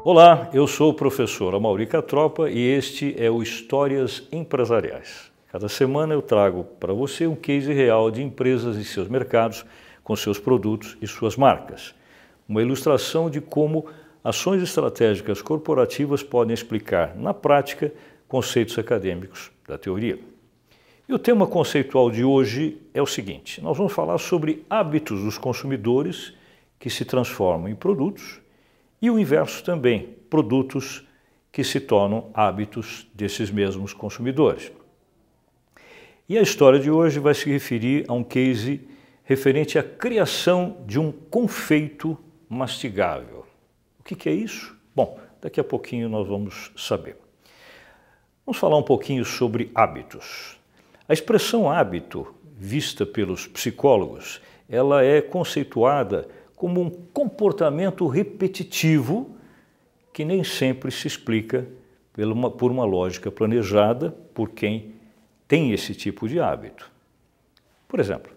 Olá, eu sou o professor Amaury Catropa e este é o Histórias Empresariais. Cada semana eu trago para você um case real de empresas e seus mercados com seus produtos e suas marcas. Uma ilustração de como ações estratégicas corporativas podem explicar, na prática, conceitos acadêmicos da teoria. E o tema conceitual de hoje é o seguinte: nós vamos falar sobre hábitos dos consumidores que se transformam em produtos e o inverso também, produtos que se tornam hábitos desses mesmos consumidores. E a história de hoje vai se referir a um case referente à criação de um confeito mastigável. O que é isso? Bom, daqui a pouquinho nós vamos saber. Vamos falar um pouquinho sobre hábitos. A expressão hábito, vista pelos psicólogos, ela é conceituada como um comportamento repetitivo que nem sempre se explica por uma lógica planejada por quem tem esse tipo de hábito. Por exemplo,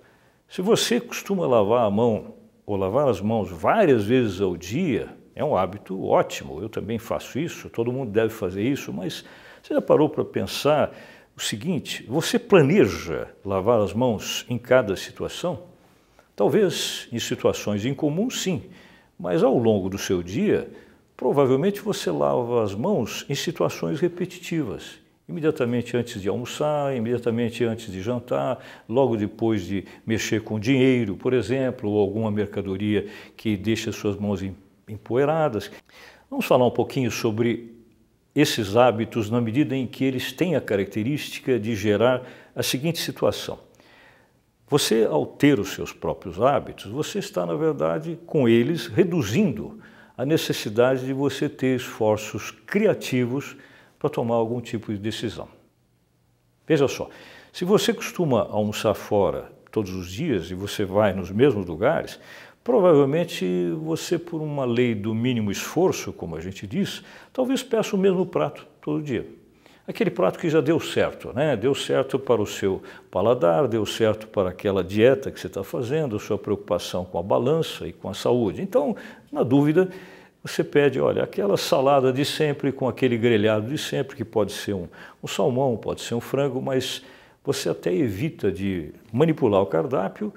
se você costuma lavar a mão ou lavar as mãos várias vezes ao dia, é um hábito ótimo, eu também faço isso, todo mundo deve fazer isso, mas você já parou para pensar o seguinte: você planeja lavar as mãos em cada situação? Talvez em situações incomuns, sim, mas ao longo do seu dia, provavelmente você lava as mãos em situações repetitivas. Imediatamente antes de almoçar, imediatamente antes de jantar, logo depois de mexer com dinheiro, por exemplo, ou alguma mercadoria que deixa suas mãos empoeiradas. Vamos falar um pouquinho sobre esses hábitos na medida em que eles têm a característica de gerar a seguinte situação. Você, ao ter os seus próprios hábitos, você está, na verdade, com eles, reduzindo a necessidade de você ter esforços criativos para tomar algum tipo de decisão. Veja só, se você costuma almoçar fora todos os dias e você vai nos mesmos lugares, provavelmente você, por uma lei do mínimo esforço, como a gente diz, talvez peça o mesmo prato todo dia. Aquele prato que já deu certo, né? Deu certo para o seu paladar, deu certo para aquela dieta que você está fazendo, a sua preocupação com a balança e com a saúde. Então, na dúvida, você pede, olha, aquela salada de sempre com aquele grelhado de sempre, que pode ser um salmão, pode ser um frango, mas você até evita de manipular o cardápio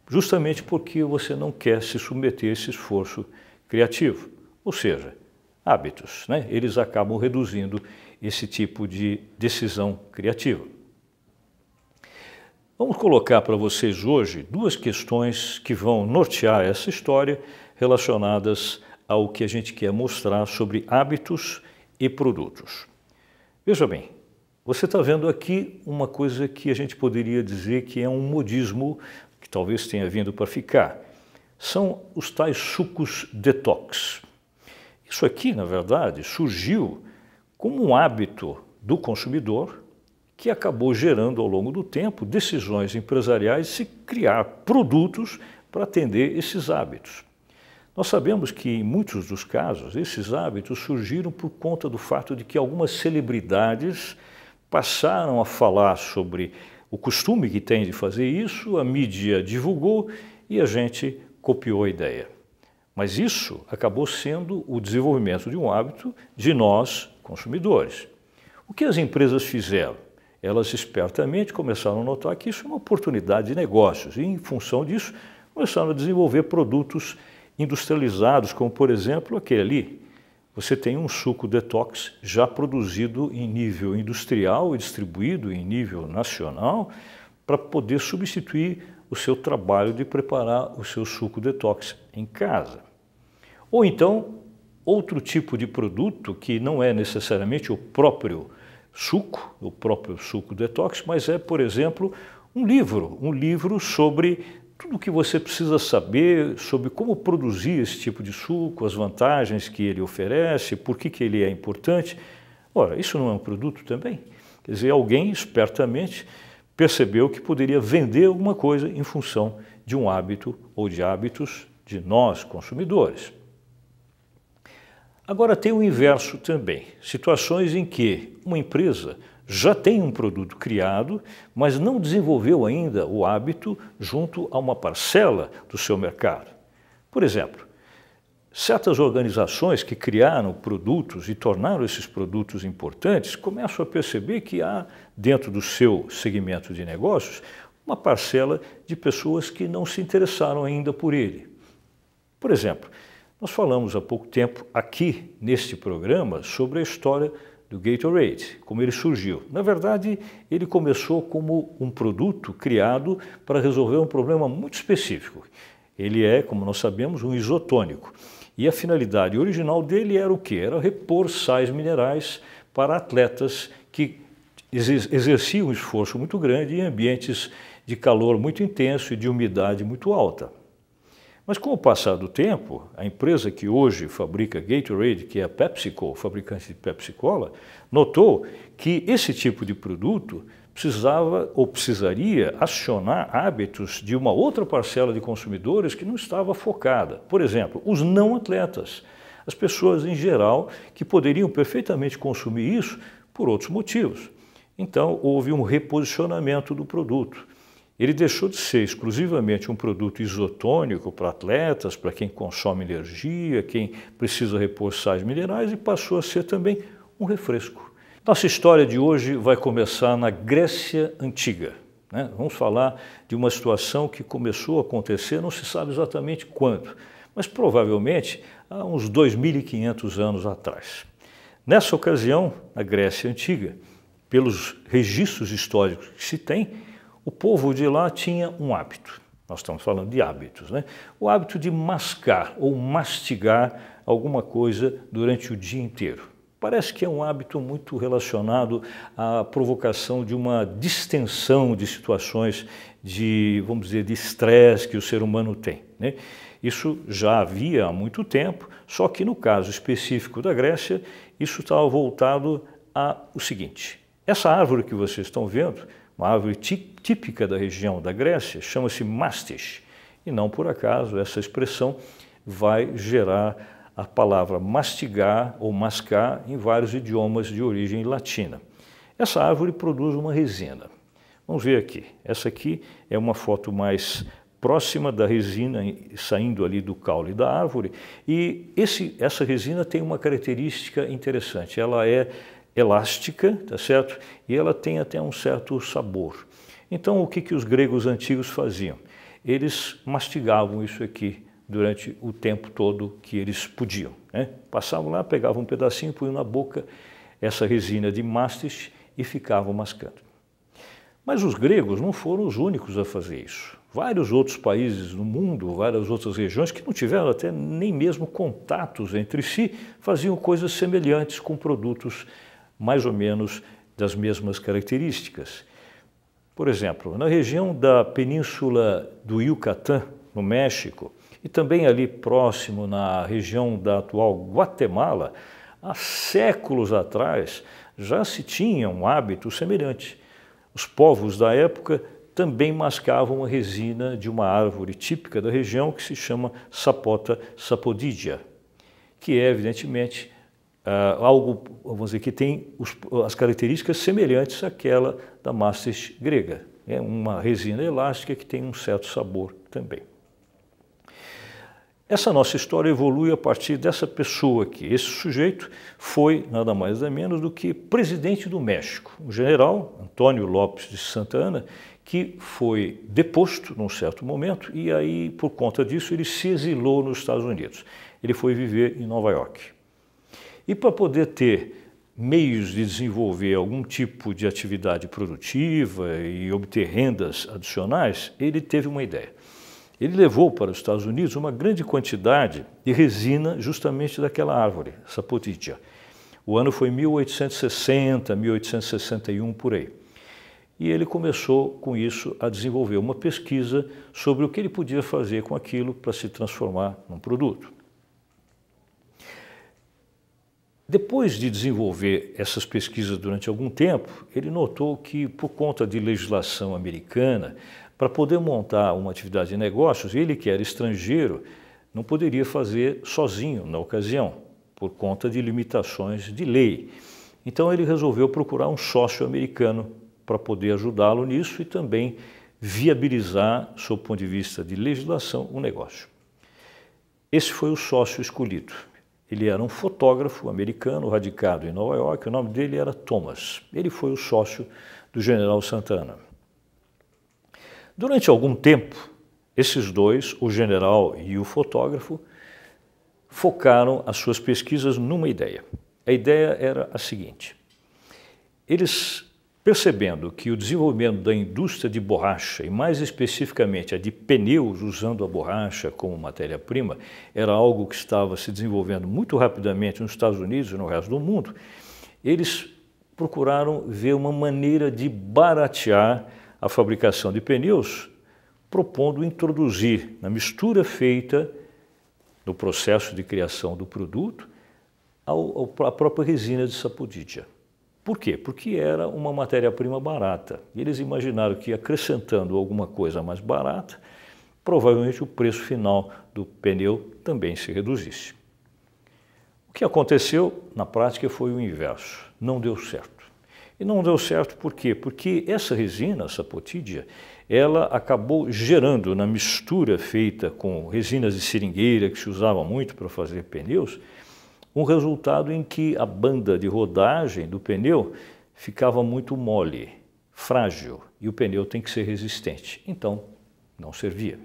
justamente porque você não quer se submeter a esse esforço criativo. Ou seja, hábitos, né? Eles acabam reduzindo esse tipo de decisão criativa. Vamos colocar para vocês hoje duas questões que vão nortear essa história relacionadas ao que a gente quer mostrar sobre hábitos e produtos. Veja bem, você está vendo aqui uma coisa que a gente poderia dizer que é um modismo que talvez tenha vindo para ficar. São os tais sucos detox. Isso aqui, na verdade, surgiu como um hábito do consumidor que acabou gerando ao longo do tempo decisões empresariais de se criar produtos para atender esses hábitos. Nós sabemos que em muitos dos casos esses hábitos surgiram por conta do fato de que algumas celebridades passaram a falar sobre o costume que tem de fazer isso, a mídia divulgou e a gente copiou a ideia. Mas isso acabou sendo o desenvolvimento de um hábito de nós, consumidores. O que as empresas fizeram? Elas espertamente começaram a notar que isso é uma oportunidade de negócios e, em função disso, começaram a desenvolver produtos industrializados, como, por exemplo, aquele ali. Você tem um suco detox já produzido em nível industrial e distribuído em nível nacional para poder substituir o seu trabalho de preparar o seu suco detox em casa. Ou então, outro tipo de produto que não é necessariamente o próprio suco detox, mas é, por exemplo, um livro sobre tudo o que você precisa saber sobre como produzir esse tipo de suco, as vantagens que ele oferece, por que ele é importante. Ora, isso não é um produto também? Quer dizer, alguém espertamente percebeu que poderia vender alguma coisa em função de um hábito ou de hábitos de nós, consumidores. Agora tem o inverso também, situações em que uma empresa já tem um produto criado, mas não desenvolveu ainda o hábito junto a uma parcela do seu mercado. Por exemplo, certas organizações que criaram produtos e tornaram esses produtos importantes começam a perceber que há, dentro do seu segmento de negócios, uma parcela de pessoas que não se interessaram ainda por ele. Por exemplo, nós falamos há pouco tempo aqui neste programa sobre a história do Gatorade, como ele surgiu. Na verdade, ele começou como um produto criado para resolver um problema muito específico. Ele é, como nós sabemos, um isotônico. E a finalidade original dele era o quê? Era repor sais minerais para atletas que exerciam um esforço muito grande em ambientes de calor muito intenso e de umidade muito alta. Mas com o passar do tempo, a empresa que hoje fabrica Gatorade, que é a PepsiCo, fabricante de Pepsi-Cola, notou que esse tipo de produto precisava ou precisaria acionar hábitos de uma outra parcela de consumidores que não estava focada. Por exemplo, os não atletas, as pessoas em geral que poderiam perfeitamente consumir isso por outros motivos. Então, houve um reposicionamento do produto. Ele deixou de ser exclusivamente um produto isotônico para atletas, para quem consome energia, quem precisa repor sais minerais, e passou a ser também um refresco. Nossa história de hoje vai começar na Grécia Antiga, né? Vamos falar de uma situação que começou a acontecer, não se sabe exatamente quando, mas provavelmente há uns 2.500 anos atrás. Nessa ocasião, na Grécia Antiga, pelos registros históricos que se tem, o povo de lá tinha um hábito, nós estamos falando de hábitos, né? O hábito de mascar ou mastigar alguma coisa durante o dia inteiro. Parece que é um hábito muito relacionado à provocação de uma distensão de situações de, vamos dizer, de estresse que o ser humano tem, né? Isso já havia há muito tempo, só que no caso específico da Grécia, isso estava voltado ao seguinte: essa árvore que vocês estão vendo, uma árvore típica da região da Grécia, chama-se mastis. E não por acaso essa expressão vai gerar a palavra mastigar ou mascar em vários idiomas de origem latina. Essa árvore produz uma resina. Vamos ver aqui. Essa aqui é uma foto mais próxima da resina saindo ali do caule da árvore. E essa resina tem uma característica interessante. Ela é elástica, tá certo? E ela tem até um certo sabor. Então, o que os gregos antigos faziam? Eles mastigavam isso aqui durante o tempo todo que eles podiam, né? Passavam lá, pegavam um pedacinho, punham na boca essa resina de mastis e ficavam mascando. Mas os gregos não foram os únicos a fazer isso. Vários outros países no mundo, várias outras regiões que não tiveram até nem mesmo contatos entre si, faziam coisas semelhantes com produtos mais ou menos das mesmas características. Por exemplo, na região da península do Yucatán, no México, e também ali próximo na região da atual Guatemala, há séculos atrás já se tinha um hábito semelhante. Os povos da época também mascavam a resina de uma árvore típica da região que se chama Sapota sapodigia, que é evidentemente algo, vamos dizer, que tem as características semelhantes àquela da mastis grega. É uma resina elástica que tem um certo sabor também. Essa nossa história evolui a partir dessa pessoa aqui. Esse sujeito foi nada mais nada menos do que presidente do México, o general Antônio Lopes de Santa Anna, que foi deposto num certo momento e aí, por conta disso, ele se exilou nos Estados Unidos. Ele foi viver em Nova York. E para poder ter meios de desenvolver algum tipo de atividade produtiva e obter rendas adicionais, ele teve uma ideia. Ele levou para os Estados Unidos uma grande quantidade de resina justamente daquela árvore, sapodigia. O ano foi 1860, 1861, por aí. E ele começou com isso a desenvolver uma pesquisa sobre o que ele podia fazer com aquilo para se transformar num produto. Depois de desenvolver essas pesquisas durante algum tempo, ele notou que, por conta de legislação americana, para poder montar uma atividade de negócios, ele que era estrangeiro, não poderia fazer sozinho na ocasião, por conta de limitações de lei. Então ele resolveu procurar um sócio americano para poder ajudá-lo nisso e também viabilizar, sob o ponto de vista de legislação, o negócio. Esse foi o sócio escolhido. Ele era um fotógrafo americano radicado em Nova York, o nome dele era Thomas. Ele foi o sócio do general Santana. Durante algum tempo, esses dois, o general e o fotógrafo, focaram as suas pesquisas numa ideia. A ideia era a seguinte: eles, percebendo que o desenvolvimento da indústria de borracha, e mais especificamente a de pneus usando a borracha como matéria-prima, era algo que estava se desenvolvendo muito rapidamente nos Estados Unidos e no resto do mundo, eles procuraram ver uma maneira de baratear a fabricação de pneus, propondo introduzir na mistura feita no processo de criação do produto a própria resina de Sapodítia. Por quê? Porque era uma matéria-prima barata. E eles imaginaram que acrescentando alguma coisa mais barata, provavelmente o preço final do pneu também se reduzisse. O que aconteceu na prática foi o inverso. Não deu certo. E não deu certo por quê? Porque essa resina, a Sapodítia, ela acabou gerando na mistura feita com resinas de seringueira, que se usava muito para fazer pneus, um resultado em que a banda de rodagem do pneu ficava muito mole, frágil, e o pneu tem que ser resistente. Então, não servia.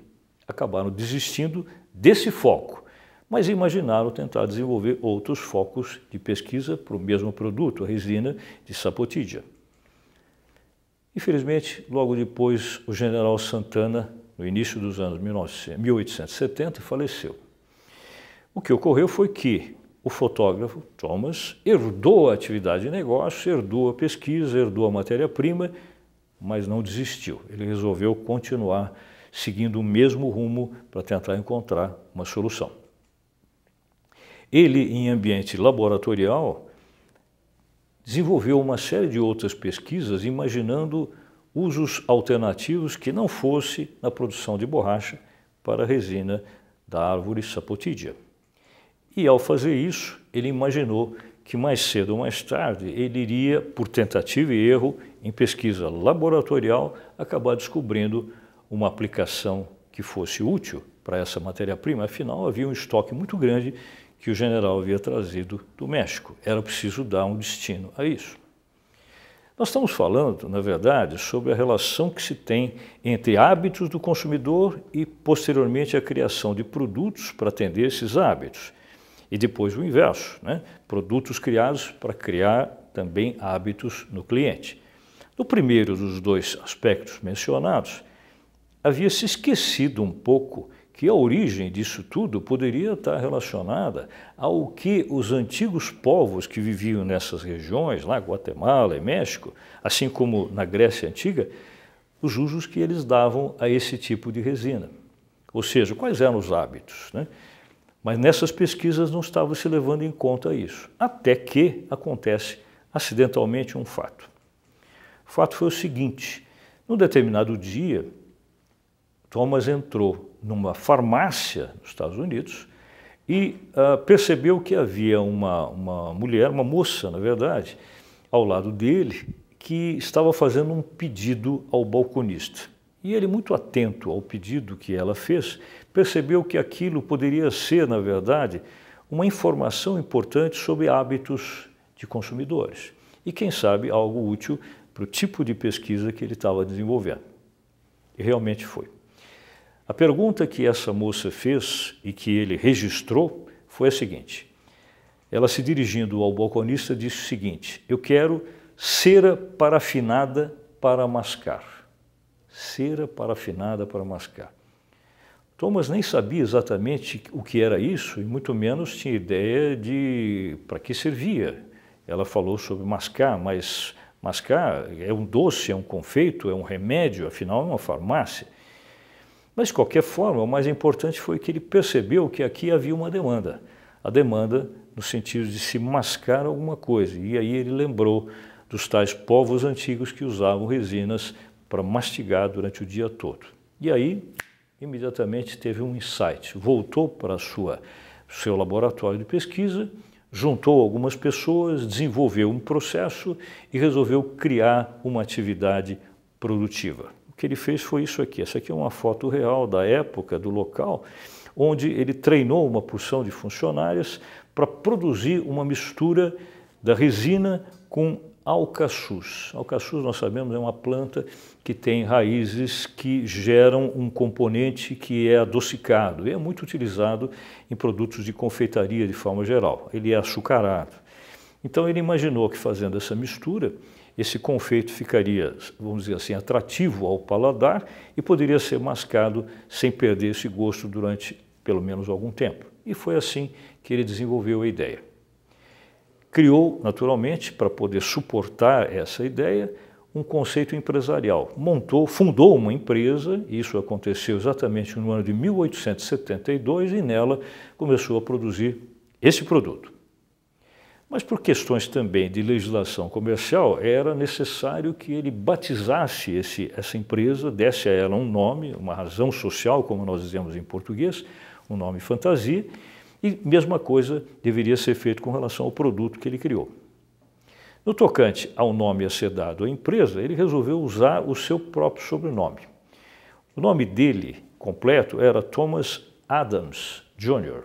Acabaram desistindo desse foco, mas imaginaram tentar desenvolver outros focos de pesquisa para o mesmo produto, a resina de Sapodítia. Infelizmente, logo depois, o general Santana, no início dos anos 1870, faleceu. O que ocorreu foi que o fotógrafo, Thomas, herdou a atividade de negócio, herdou a pesquisa, herdou a matéria-prima, mas não desistiu. Ele resolveu continuar seguindo o mesmo rumo para tentar encontrar uma solução. Ele, em ambiente laboratorial, desenvolveu uma série de outras pesquisas imaginando usos alternativos que não fosse na produção de borracha para a resina da árvore Sapodítia. E ao fazer isso, ele imaginou que mais cedo ou mais tarde ele iria, por tentativa e erro, em pesquisa laboratorial, acabar descobrindo uma aplicação que fosse útil para essa matéria-prima. Afinal, havia um estoque muito grande que o general havia trazido do México. Era preciso dar um destino a isso. Nós estamos falando, na verdade, sobre a relação que se tem entre hábitos do consumidor e, posteriormente, a criação de produtos para atender esses hábitos. E depois o inverso, né? Produtos criados para criar também hábitos no cliente. No primeiro dos dois aspectos mencionados, havia se esquecido um pouco que a origem disso tudo poderia estar relacionada ao que os antigos povos que viviam nessas regiões, lá Guatemala e México, assim como na Grécia Antiga, os usos que eles davam a esse tipo de resina. Ou seja, quais eram os hábitos, né? Mas nessas pesquisas não estava se levando em conta isso, até que acontece acidentalmente um fato. O fato foi o seguinte: num determinado dia, Thomas entrou numa farmácia nos Estados Unidos e percebeu que havia uma mulher, uma moça, na verdade, ao lado dele, que estava fazendo um pedido ao balconista. E ele, muito atento ao pedido que ela fez, percebeu que aquilo poderia ser, na verdade, uma informação importante sobre hábitos de consumidores. E, quem sabe, algo útil para o tipo de pesquisa que ele estava desenvolvendo. E realmente foi. A pergunta que essa moça fez e que ele registrou foi a seguinte: ela, se dirigindo ao balconista, disse o seguinte: eu quero cera parafinada para mascar. Cera parafinada para mascar. Thomas nem sabia exatamente o que era isso e muito menos tinha ideia de para que servia. Ela falou sobre mascar, mas mascar é um doce, é um confeito, é um remédio, afinal é uma farmácia. Mas, de qualquer forma, o mais importante foi que ele percebeu que aqui havia uma demanda. A demanda no sentido de se mascar alguma coisa. E aí ele lembrou dos tais povos antigos que usavam resinas para mastigar durante o dia todo. E aí, imediatamente teve um insight. Voltou para seu laboratório de pesquisa, juntou algumas pessoas, desenvolveu um processo e resolveu criar uma atividade produtiva. O que ele fez foi isso aqui. Essa aqui é uma foto real da época, do local, onde ele treinou uma porção de funcionárias para produzir uma mistura da resina com alcaçuz. Alcaçuz, nós sabemos, é uma planta que tem raízes que geram um componente que é adocicado e é muito utilizado em produtos de confeitaria de forma geral. Ele é açucarado. Então ele imaginou que fazendo essa mistura, esse confeito ficaria, vamos dizer assim, atrativo ao paladar e poderia ser mascado sem perder esse gosto durante pelo menos algum tempo. E foi assim que ele desenvolveu a ideia. Criou, naturalmente, para poder suportar essa ideia, um conceito empresarial. Fundou uma empresa, isso aconteceu exatamente no ano de 1872, e nela começou a produzir esse produto. Mas por questões também de legislação comercial, era necessário que ele batizasse essa empresa, desse a ela um nome, uma razão social, como nós dizemos em português, um nome fantasia, e mesma coisa deveria ser feito com relação ao produto que ele criou. No tocante ao nome a ser dado à empresa, ele resolveu usar o seu próprio sobrenome. O nome dele completo era Thomas Adams Jr.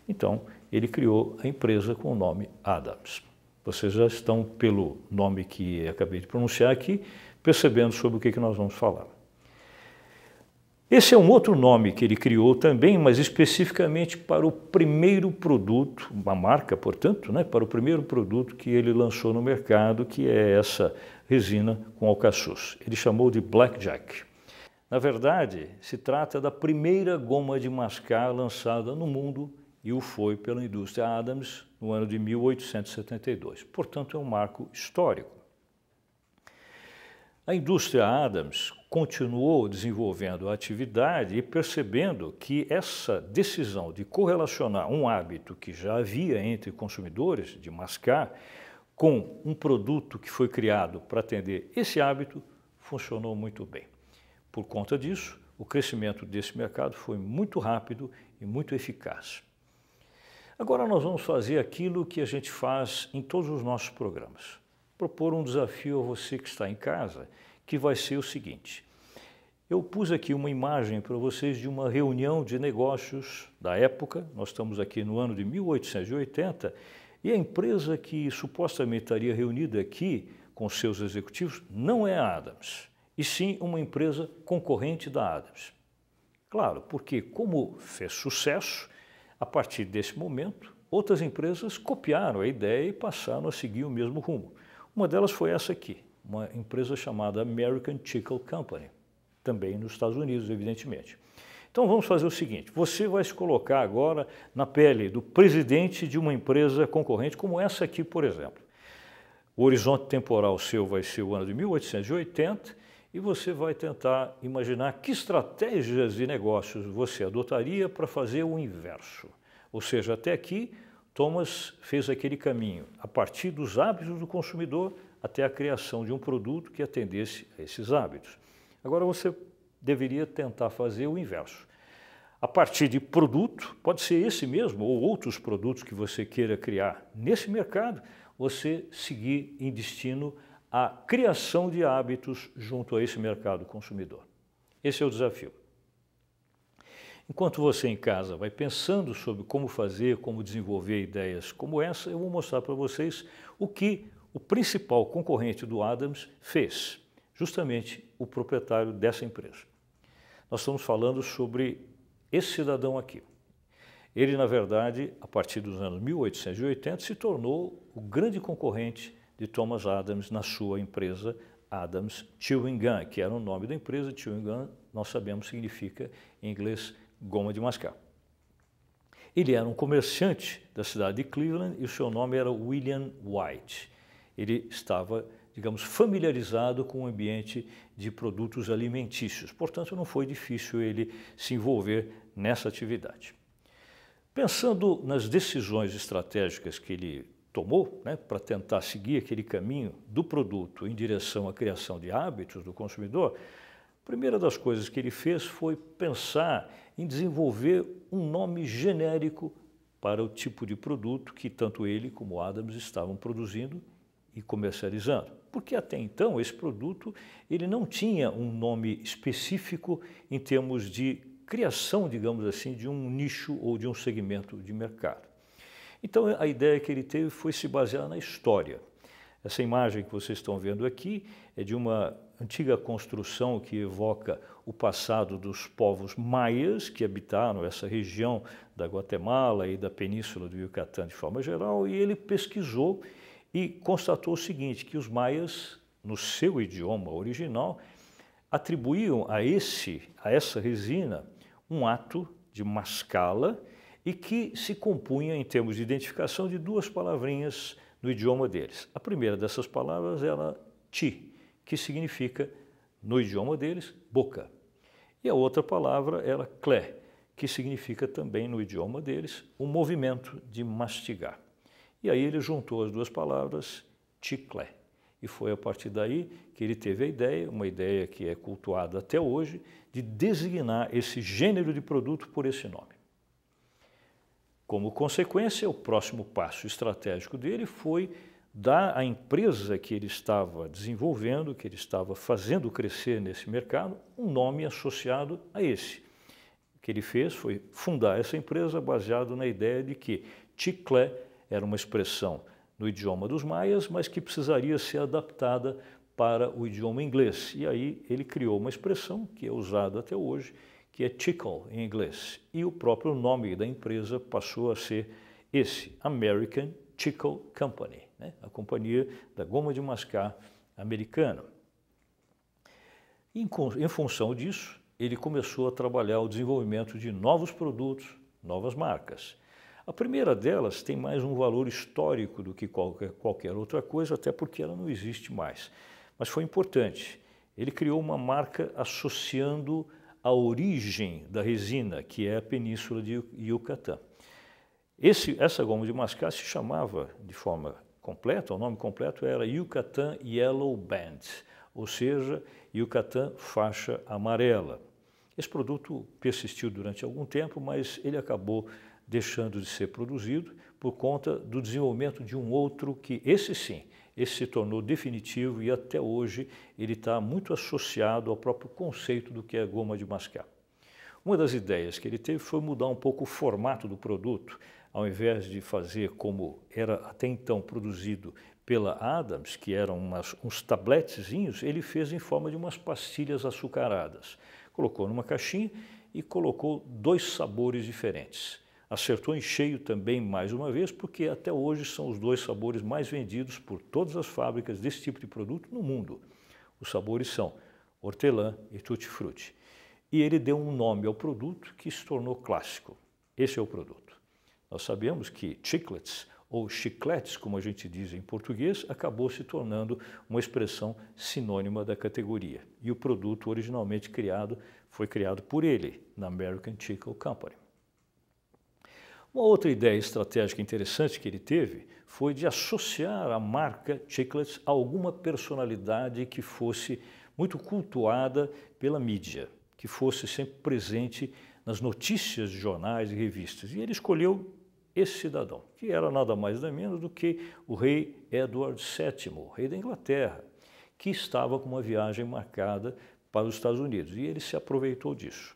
Então, ele criou a empresa com o nome Adams. Vocês já estão, pelo nome que acabei de pronunciar aqui, percebendo sobre o que nós vamos falar. Esse é um outro nome que ele criou também, mas especificamente para o primeiro produto, uma marca, portanto, né, para o primeiro produto que ele lançou no mercado, que é essa resina com alcaçuz. Ele chamou de Blackjack. Na verdade, se trata da primeira goma de mascar lançada no mundo e o foi pela indústria Adams no ano de 1872. Portanto, é um marco histórico. A indústria Adams continuou desenvolvendo a atividade e percebendo que essa decisão de correlacionar um hábito que já havia entre consumidores, de mascar, com um produto que foi criado para atender esse hábito, funcionou muito bem. Por conta disso, o crescimento desse mercado foi muito rápido e muito eficaz. Agora nós vamos fazer aquilo que a gente faz em todos os nossos programas. Propor um desafio a você que está em casa, que vai ser o seguinte. Eu pus aqui uma imagem para vocês de uma reunião de negócios da época, nós estamos aqui no ano de 1880, e a empresa que supostamente estaria reunida aqui com seus executivos não é a Adams, e sim uma empresa concorrente da Adams. Claro, porque como fez sucesso, a partir desse momento, outras empresas copiaram a ideia e passaram a seguir o mesmo rumo. Uma delas foi essa aqui, uma empresa chamada American Chicle Company, também nos Estados Unidos, evidentemente. Então vamos fazer o seguinte, você vai se colocar agora na pele do presidente de uma empresa concorrente como essa aqui, por exemplo. O horizonte temporal seu vai ser o ano de 1880 e você vai tentar imaginar que estratégias de negócios você adotaria para fazer o inverso. Ou seja, até aqui, Thomas fez aquele caminho, a partir dos hábitos do consumidor até a criação de um produto que atendesse a esses hábitos. Agora você deveria tentar fazer o inverso. A partir de produto, pode ser esse mesmo ou outros produtos que você queira criar nesse mercado, você seguir em destino a criação de hábitos junto a esse mercado consumidor. Esse é o desafio. Enquanto você em casa vai pensando sobre como fazer, como desenvolver ideias como essa, eu vou mostrar para vocês o que o principal concorrente do Adams fez, justamente o proprietário dessa empresa. Nós estamos falando sobre esse cidadão aqui. Ele, na verdade, a partir dos anos 1880, se tornou o grande concorrente de Thomas Adams na sua empresa Adams Chewing Gum, que era o nome da empresa. Chewing Gum, nós sabemos, significa em inglês goma de mascar. Ele era um comerciante da cidade de Cleveland e o seu nome era William White. Ele estava, digamos, familiarizado com o ambiente de produtos alimentícios, portanto não foi difícil ele se envolver nessa atividade. Pensando nas decisões estratégicas que ele tomou, né, para tentar seguir aquele caminho do produto em direção à criação de hábitos do consumidor, a primeira das coisas que ele fez foi pensar em desenvolver um nome genérico para o tipo de produto que tanto ele como Adams estavam produzindo e comercializando. Porque até então esse produto ele não tinha um nome específico em termos de criação, digamos assim, de um nicho ou de um segmento de mercado. Então a ideia que ele teve foi se basear na história. Essa imagem que vocês estão vendo aqui é de uma antiga construção que evoca o passado dos povos maias que habitaram essa região da Guatemala e da península do Yucatán de forma geral, e ele pesquisou e constatou o seguinte, que os maias, no seu idioma original, atribuíam a essa resina um ato de mascá-la e que se compunha, em termos de identificação, de duas palavrinhas no idioma deles. A primeira dessas palavras era ti, que significa, no idioma deles, boca. E a outra palavra era clé, que significa também, no idioma deles, um movimento de mastigar. E aí ele juntou as duas palavras, chiclé. E foi a partir daí que ele teve a ideia, uma ideia que é cultuada até hoje, de designar esse gênero de produto por esse nome. Como consequência, o próximo passo estratégico dele foi dar à empresa que ele estava desenvolvendo, que ele estava fazendo crescer nesse mercado, um nome associado a esse. O que ele fez foi fundar essa empresa baseado na ideia de que chiclé era uma expressão no idioma dos maias, mas que precisaria ser adaptada para o idioma inglês. E aí ele criou uma expressão que é usada até hoje, que é chicle em inglês. E o próprio nome da empresa passou a ser esse, American Chicle Company, né? A companhia da goma de mascar americana. Em função disso, ele começou a trabalhar o desenvolvimento de novos produtos, novas marcas. A primeira delas tem mais um valor histórico do que qualquer outra coisa, até porque ela não existe mais. Mas foi importante. Ele criou uma marca associando a origem da resina, que é a península de Yucatán. Essa goma de mascar se chamava de forma completa, o nome completo era Yucatán Yellow Band, ou seja, Yucatán faixa amarela. Esse produto persistiu durante algum tempo, mas ele acabou deixando de ser produzido por conta do desenvolvimento de um outro que, esse se tornou definitivo e até hoje ele está muito associado ao próprio conceito do que é goma de mascar. Uma das ideias que ele teve foi mudar um pouco o formato do produto, ao invés de fazer como era até então produzido pela Adams, que eram uns tabletezinhos, ele fez em forma de umas pastilhas açucaradas. Colocou numa caixinha e colocou 2 sabores diferentes. Acertou em cheio também, mais uma vez, porque até hoje são os 2 sabores mais vendidos por todas as fábricas desse tipo de produto no mundo. Os sabores são hortelã e tutti-frutti. E ele deu um nome ao produto que se tornou clássico. Esse é o produto. Nós sabemos que chiclets, ou chicletes, como a gente diz em português, acabou se tornando uma expressão sinônima da categoria. E o produto originalmente criado foi criado por ele, na American Chicle Company. Uma outra ideia estratégica interessante que ele teve foi de associar a marca Chiclets a alguma personalidade que fosse muito cultuada pela mídia, que fosse sempre presente nas notícias de jornais e revistas. E ele escolheu esse cidadão, que era nada mais nada menos do que o rei Edward VII, rei da Inglaterra, que estava com uma viagem marcada para os Estados Unidos, e ele se aproveitou disso.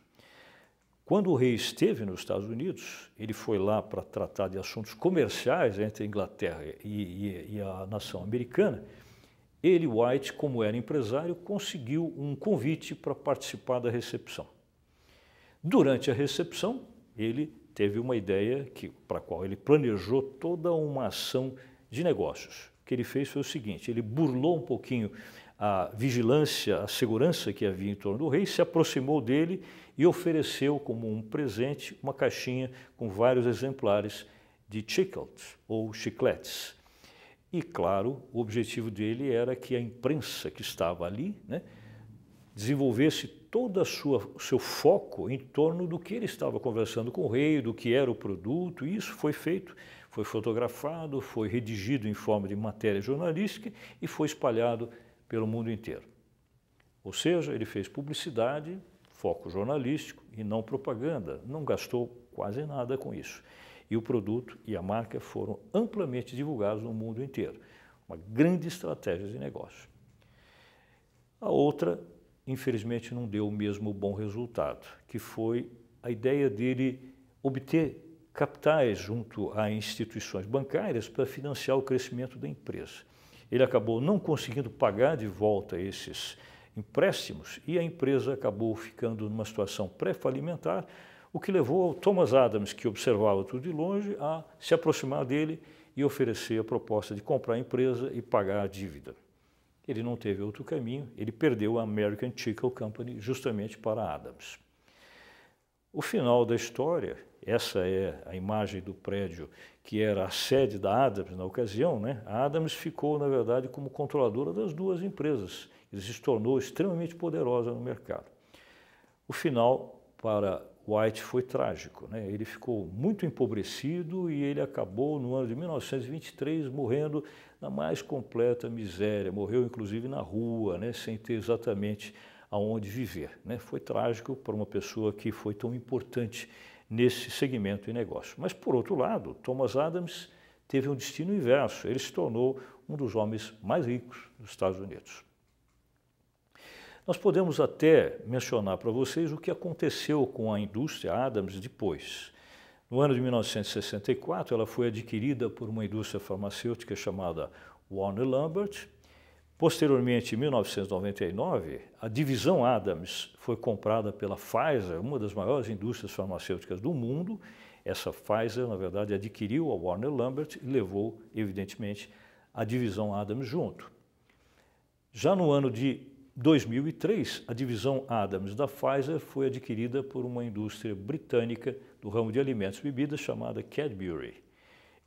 Quando o rei esteve nos Estados Unidos, ele foi lá para tratar de assuntos comerciais entre a Inglaterra e a nação americana. Ele, White, como era empresário, conseguiu um convite para participar da recepção. Durante a recepção, ele teve uma ideia para a qual ele planejou toda uma ação de negócios. O que ele fez foi o seguinte, ele burlou um pouquinho a vigilância, a segurança que havia em torno do rei, se aproximou dele e ofereceu como um presente uma caixinha com vários exemplares de chiclets ou chicletes. E, claro, o objetivo dele era que a imprensa que estava ali, né, desenvolvesse todo o seu foco em torno do que ele estava conversando com o rei, do que era o produto, e isso foi feito, foi fotografado, foi redigido em forma de matéria jornalística e foi espalhado pelo mundo inteiro. Ou seja, ele fez publicidade, foco jornalístico e não propaganda, não gastou quase nada com isso. E o produto e a marca foram amplamente divulgados no mundo inteiro. Uma grande estratégia de negócio. A outra, infelizmente, não deu o mesmo bom resultado, que foi a ideia dele obter capitais junto a instituições bancárias para financiar o crescimento da empresa. Ele acabou não conseguindo pagar de volta esses empréstimos e a empresa acabou ficando numa situação pré-falimentar, o que levou ao Thomas Adams, que observava tudo de longe, a se aproximar dele e oferecer a proposta de comprar a empresa e pagar a dívida. Ele não teve outro caminho, ele perdeu a American Chicle Company justamente para Adams. O final da história, essa é a imagem do prédio que era a sede da Adams na ocasião, né? A Adams ficou, na verdade, como controladora das duas empresas. Ele se tornou extremamente poderosa no mercado. O final para White foi trágico, né? Ele ficou muito empobrecido e ele acabou no ano de 1923 morrendo na mais completa miséria. Morreu inclusive na rua, né? Sem ter exatamente aonde viver, né? Foi trágico para uma pessoa que foi tão importante nesse segmento de negócio. Mas, por outro lado, Thomas Adams teve um destino inverso. Ele se tornou um dos homens mais ricos dos Estados Unidos. Nós podemos até mencionar para vocês o que aconteceu com a indústria Adams depois. No ano de 1964, ela foi adquirida por uma indústria farmacêutica chamada Warner Lambert. Posteriormente, em 1999, a divisão Adams foi comprada pela Pfizer, uma das maiores indústrias farmacêuticas do mundo. Essa Pfizer, na verdade, adquiriu a Warner Lambert e levou, evidentemente, a divisão Adams junto. Já no ano de 2003, a divisão Adams da Pfizer foi adquirida por uma indústria britânica do ramo de alimentos e bebidas chamada Cadbury.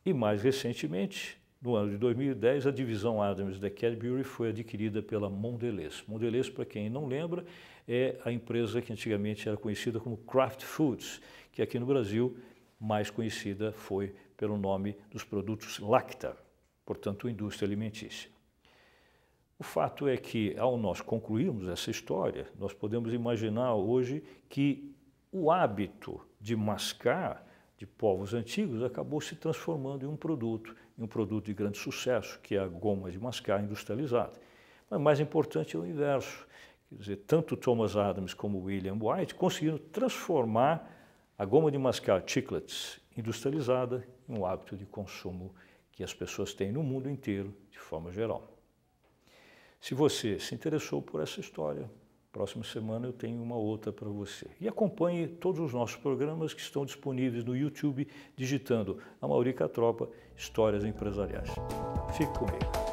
E mais recentemente, no ano de 2010, a divisão Adams da Cadbury foi adquirida pela Mondelez. Mondelez, para quem não lembra, é a empresa que antigamente era conhecida como Kraft Foods, que aqui no Brasil mais conhecida foi pelo nome dos produtos Lacta, portanto, indústria alimentícia. O fato é que, ao nós concluirmos essa história, nós podemos imaginar hoje que o hábito de mascar de povos antigos acabou se transformando em um produto de grande sucesso, que é a goma de mascar industrializada. Mas mais importante é o inverso. Quer dizer, tanto Thomas Adams como William White conseguiram transformar a goma de mascar chiclets industrializada em um hábito de consumo que as pessoas têm no mundo inteiro, de forma geral. Se você se interessou por essa história, próxima semana eu tenho uma outra para você. E acompanhe todos os nossos programas que estão disponíveis no YouTube, digitando Amaury Catropa, Histórias Empresariais. Fique comigo.